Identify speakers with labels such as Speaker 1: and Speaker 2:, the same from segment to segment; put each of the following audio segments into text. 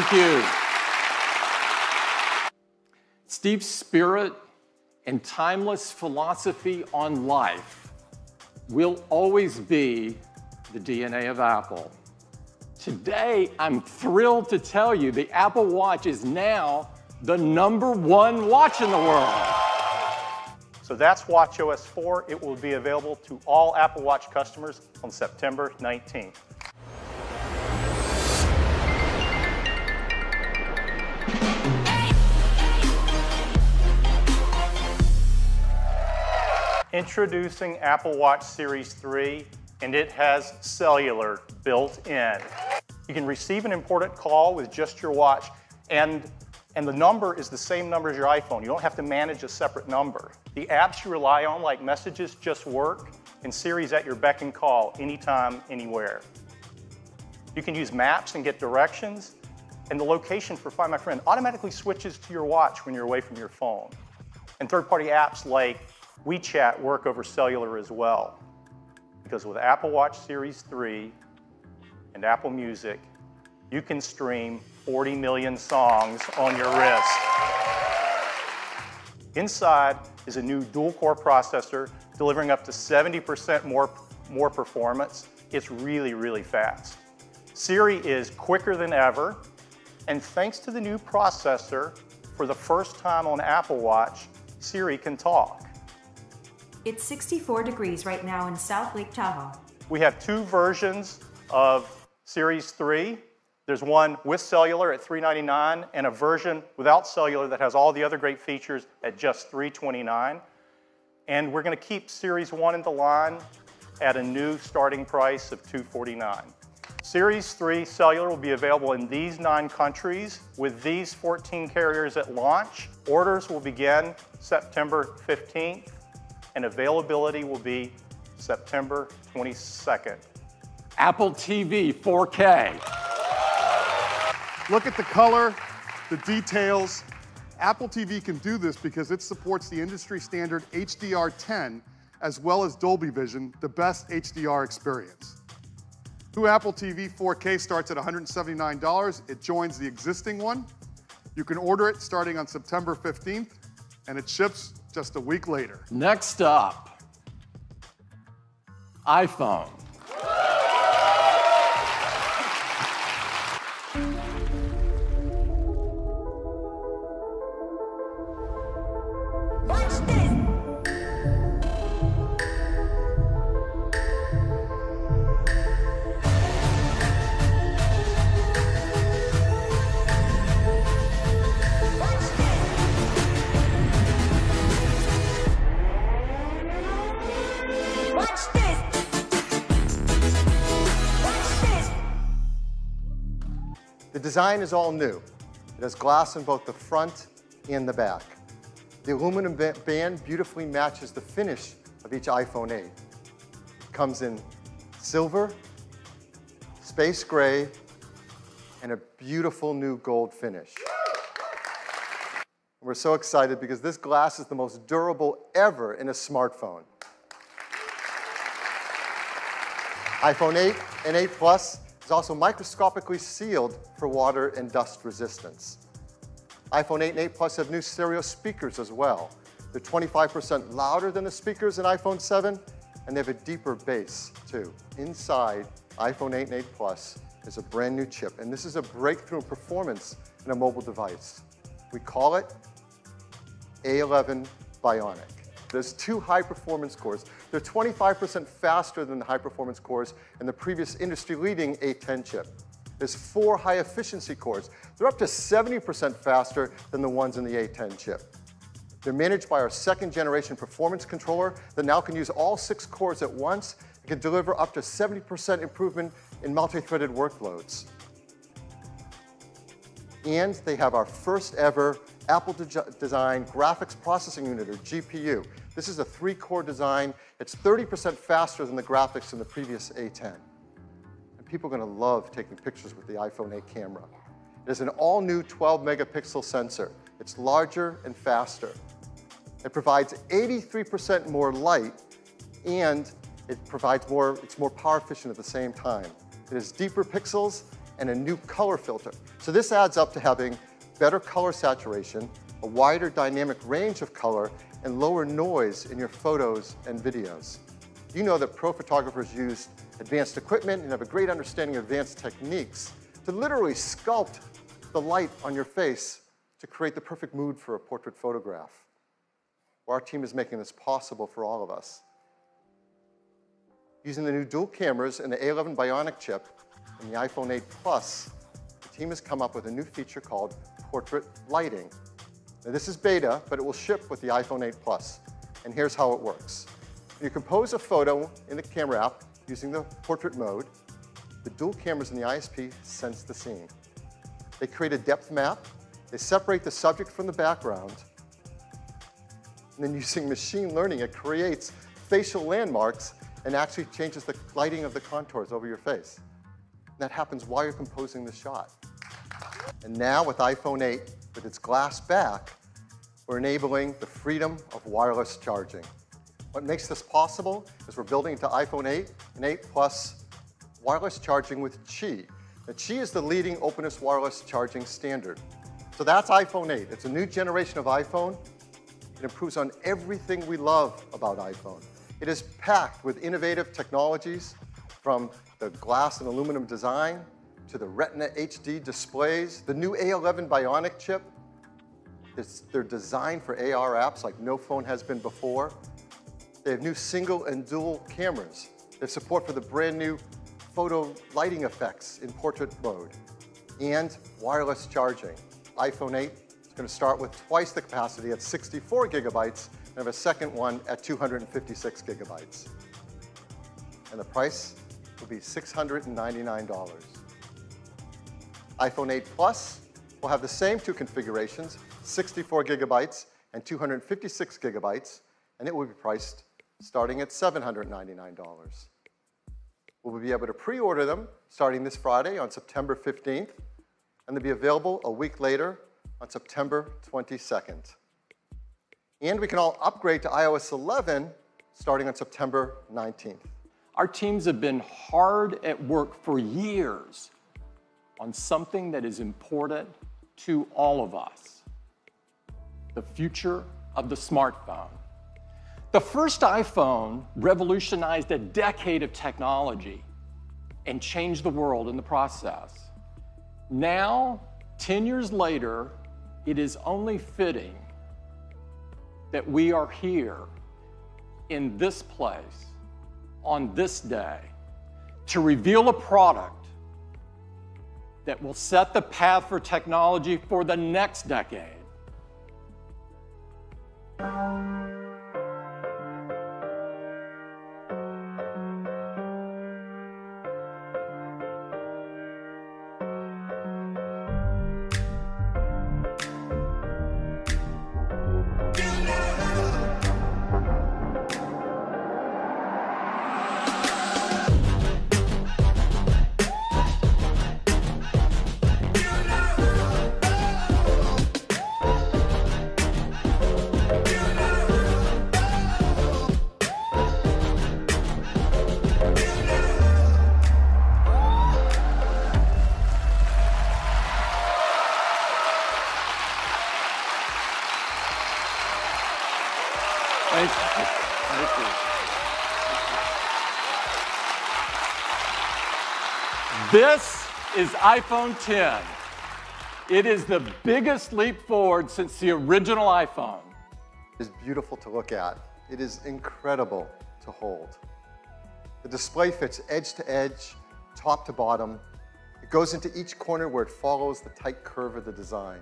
Speaker 1: Thank you. Steve's spirit and timeless philosophy on life will always be the DNA of Apple. Today, I'm thrilled to tell you the Apple Watch is now the #1 watch in the world.
Speaker 2: So that's watchOS 4. It will be available to all Apple Watch customers on September 19th. Introducing Apple Watch Series 3, and it has cellular built in. You can receive an important call with just your watch, and the number is the same number as your iPhone. You don't have to manage a separate number. The apps you rely on, like Messages, just work, and Siri's at your beck and call anytime, anywhere. You can use maps and get directions, and the location for Find My Friend automatically switches to your watch when you're away from your phone. And third-party apps like WeChat work over cellular as well. Because with Apple Watch Series 3 and Apple Music, you can stream 40 million songs on your wrist. Inside is a new dual-core processor delivering up to 70% more performance. It's really, really fast. Siri is quicker than ever, and thanks to the new processor, for the first time on Apple Watch, Siri can talk.
Speaker 3: It's 64 degrees right now in South Lake Tahoe.
Speaker 2: We have 2 versions of Series 3. There's one with cellular at $399 and a version without cellular that has all the other great features at just $329. And we're going to keep Series 1 in the line at a new starting price of $249. Series 3 cellular will be available in these 9 countries with these 14 carriers at launch. Orders will begin September 15th. And availability will be September 22nd.
Speaker 1: Apple TV 4K.
Speaker 4: Look at the color, the details. Apple TV can do this because it supports the industry standard HDR10 as well as Dolby Vision, the best HDR experience. New Apple TV 4K starts at $179. It joins the existing one. You can order it starting on September 15th, and it ships just a week later.
Speaker 1: Next up, iPhone.
Speaker 5: The design is all new. It has glass in both the front and the back. The aluminum band beautifully matches the finish of each iPhone 8. It comes in silver, space gray, and a beautiful new gold finish. We're so excited because this glass is the most durable ever in a smartphone. iPhone 8 and 8 Plus is also microscopically sealed for water and dust resistance. iPhone 8 and 8 Plus have new stereo speakers as well. They're 25% louder than the speakers in iPhone 7, and they have a deeper bass too. Inside iPhone 8 and 8 Plus is a brand new chip, and this is a breakthrough in performance in a mobile device. We call it A11 Bionic. There's 2 high-performance cores. They're 25% faster than the high-performance cores in the previous industry-leading A10 chip. There's 4 high-efficiency cores. They're up to 70% faster than the ones in the A10 chip. They're managed by our 2nd-generation performance controller that now can use all 6 cores at once and can deliver up to 70% improvement in multi-threaded workloads. And they have our first ever Apple-designed graphics processing unit, or GPU. This is a 3-core design. It's 30% faster than the graphics in the previous A10. And people are going to love taking pictures with the iPhone 8 camera. It has an all-new 12-megapixel sensor. It's larger and faster. It provides 83% more light, and it's more power efficient at the same time. It has deeper pixels and a new color filter. So this adds up to having better color saturation, a wider dynamic range of color, and lower noise in your photos and videos. You know that pro photographers use advanced equipment and have a great understanding of advanced techniques to literally sculpt the light on your face to create the perfect mood for a portrait photograph. Well, our team is making this possible for all of us. Using the new dual cameras and the A11 bionic chip and the iPhone 8 Plus, the team has come up with a new feature called portrait lighting. Now, this is beta, but it will ship with the iPhone 8 Plus. And here's how it works. You compose a photo in the camera app using the portrait mode. The dual cameras in the ISP sense the scene. They create a depth map. They separate the subject from the background. And then using machine learning, it creates facial landmarks and actually changes the lighting of the contours over your face. And that happens while you're composing the shot. And now with iPhone 8, with its glass back, we're enabling the freedom of wireless charging. What makes this possible is we're building into iPhone 8 and 8 Plus wireless charging with Qi. Now, Qi is the leading openness wireless charging standard. So that's iPhone 8. It's a new generation of iPhone. It improves on everything we love about iPhone. It is packed with innovative technologies, from the glass and aluminum design to the Retina HD displays, the new A11 bionic chip. They're designed for AR apps like no phone has been before. They have new single and dual cameras. They have support for the brand new photo lighting effects in portrait mode, and wireless charging. iPhone 8 is going to start with twice the capacity at 64 gigabytes and have a second one at 256 gigabytes. And the price will be $699. iPhone 8 Plus will have the same two configurations, 64 gigabytes and 256 gigabytes, and it will be priced starting at $799. We'll be able to pre-order them starting this Friday on September 15th, and they'll be available a week later on September 22nd. And we can all upgrade to iOS 11 starting on September 19th.
Speaker 1: Our teams have been hard at work for years on something that is important to all of us: the future of the smartphone. The first iPhone revolutionized a decade of technology and changed the world in the process. Now, 10 years later, it is only fitting that we are here in this place on this day to reveal a product that will set the path for technology for the next decade. Thank you. Thank you. This is iPhone 10. It is the biggest leap forward since the original iPhone.
Speaker 5: It is beautiful to look at. It is incredible to hold. The display fits edge to edge, top to bottom. It goes into each corner where it follows the tight curve of the design.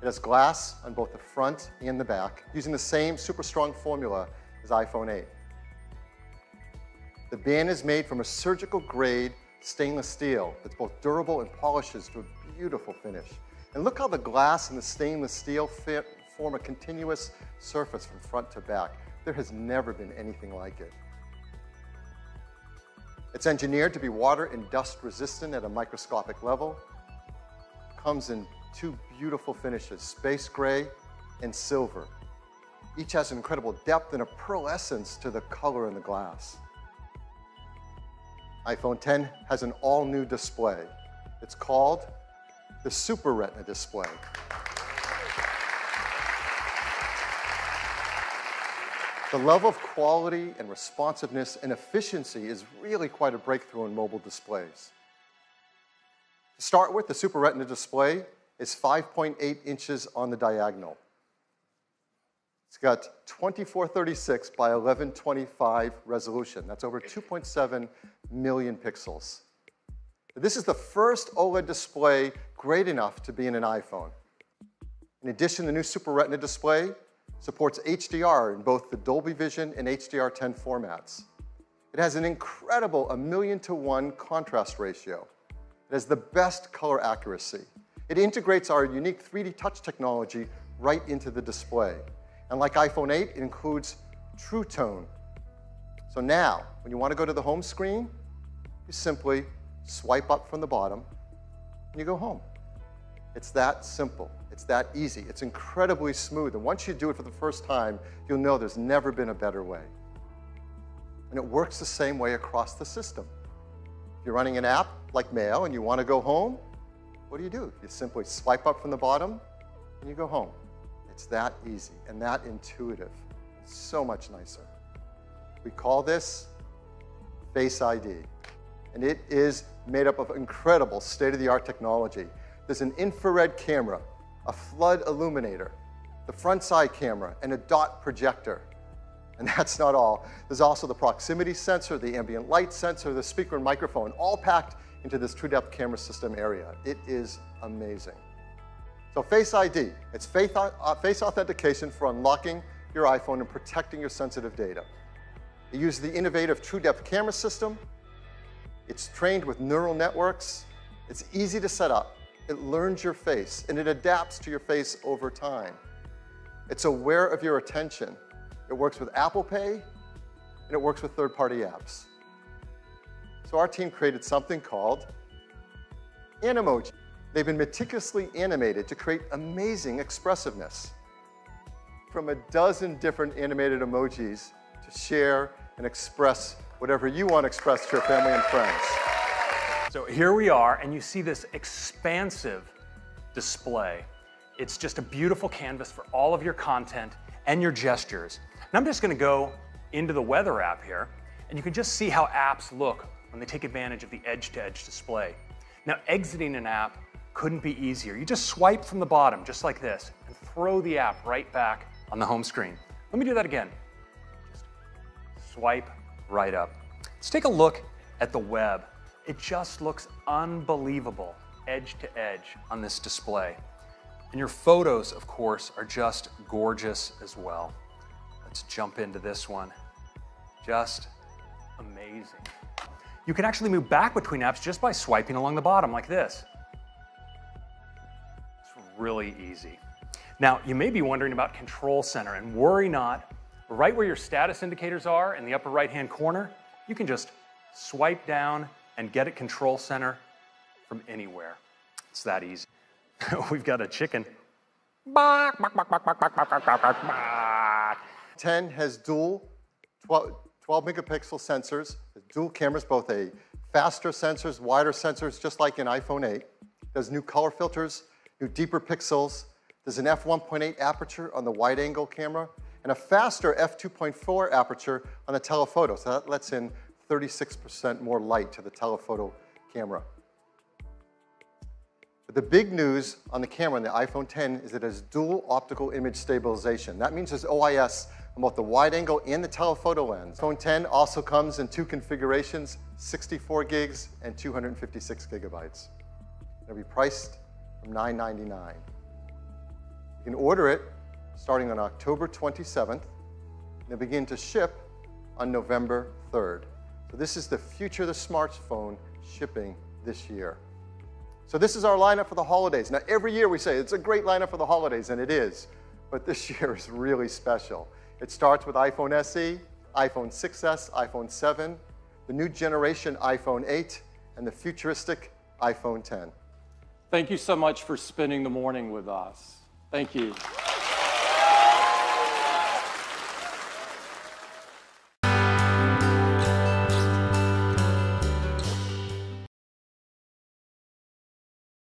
Speaker 5: It has glass on both the front and the back, using the same super strong formula as iPhone 8. The band is made from a surgical grade stainless steel that's both durable and polishes to a beautiful finish. And look how the glass and the stainless steel form a continuous surface from front to back. There has never been anything like it. It's engineered to be water and dust resistant at a microscopic level. It comes in two beautiful finishes, space gray and silver. Each has an incredible depth and a pearlescence to the color in the glass. iPhone 10 has an all-new display. It's called the Super Retina display. The level of quality and responsiveness and efficiency is really quite a breakthrough in mobile displays. To start with, the Super Retina display is 5.8 inches on the diagonal. It's got 2436 by 1125 resolution. That's over 2.7 million pixels. This is the first OLED display great enough to be in an iPhone. In addition, the new Super Retina display supports HDR in both the Dolby Vision and HDR10 formats. It has an incredible 1,000,000 to 1 contrast ratio. It has the best color accuracy. It integrates our unique 3D touch technology right into the display. And like iPhone 8, it includes True Tone. So now, when you want to go to the home screen, you simply swipe up from the bottom and you go home. It's that simple. It's that easy. It's incredibly smooth. And once you do it for the first time, you'll know there's never been a better way. And it works the same way across the system. If you're running an app like Mail and you want to go home, what do? You simply swipe up from the bottom and you go home. It's that easy and that intuitive. It's so much nicer. We call this Face ID. And it is made up of incredible state-of-the-art technology. There's an infrared camera, a flood illuminator, the front side camera, and a dot projector. And that's not all. There's also the proximity sensor, the ambient light sensor, the speaker and microphone, all packed into this true-depth camera system area. It is amazing. So Face ID, it's face authentication for unlocking your iPhone and protecting your sensitive data. It uses the innovative true-depth camera system. It's trained with neural networks. It's easy to set up. It learns your face, and it adapts to your face over time. It's aware of your attention. It works with Apple Pay, and it works with third-party apps. So our team created something called Animoji. They've been meticulously animated to create amazing expressiveness. From a dozen different animated emojis to share and express whatever you want to express to your family and friends.
Speaker 6: So here we are, and you see this expansive display. It's just a beautiful canvas for all of your content and your gestures. And I'm just going to go into the weather app here, and you can just see how apps look when they take advantage of the edge-to-edge display. Now, exiting an app couldn't be easier. You just swipe from the bottom, just like this, and throw the app right back on the home screen. Let me do that again. Just swipe right up. Let's take a look at the web. It just looks unbelievable, edge to edge on this display. And your photos, of course, are just gorgeous as well. Let's jump into this one. Just amazing. You can actually move back between apps just by swiping along the bottom like this. It's really easy. Now, you may be wondering about Control Center, and worry not. Right where your status indicators are in the upper right-hand corner, you can just swipe down and get at Control Center from anywhere. It's that easy. We've got a chicken.
Speaker 5: 10 has dual 12 megapixel sensors, dual cameras, both a faster sensors, wider sensors, just like in iPhone 8. There's new color filters, new deeper pixels. There's an f1.8 aperture on the wide-angle camera, and a faster f2.4 aperture on the telephoto. So that lets in 36% more light to the telephoto camera. But the big news on the camera on the iPhone 10 is it has dual optical image stabilization. That means there's OIS on both the wide angle and the telephoto lens. iPhone 10 also comes in two configurations, 64 gigs and 256 gigabytes. It'll be priced from $999. You can order it starting on October 27th, and they'll begin to ship on November 3rd. So this is the future of the smartphone shipping this year. So this is our lineup for the holidays. Now, every year we say it's a great lineup for the holidays, and it is. But this year is really special. It starts with iPhone SE, iPhone 6s, iPhone 7, the new generation iPhone 8, and the futuristic iPhone 10.
Speaker 1: Thank you so much for spending the morning with us. Thank you.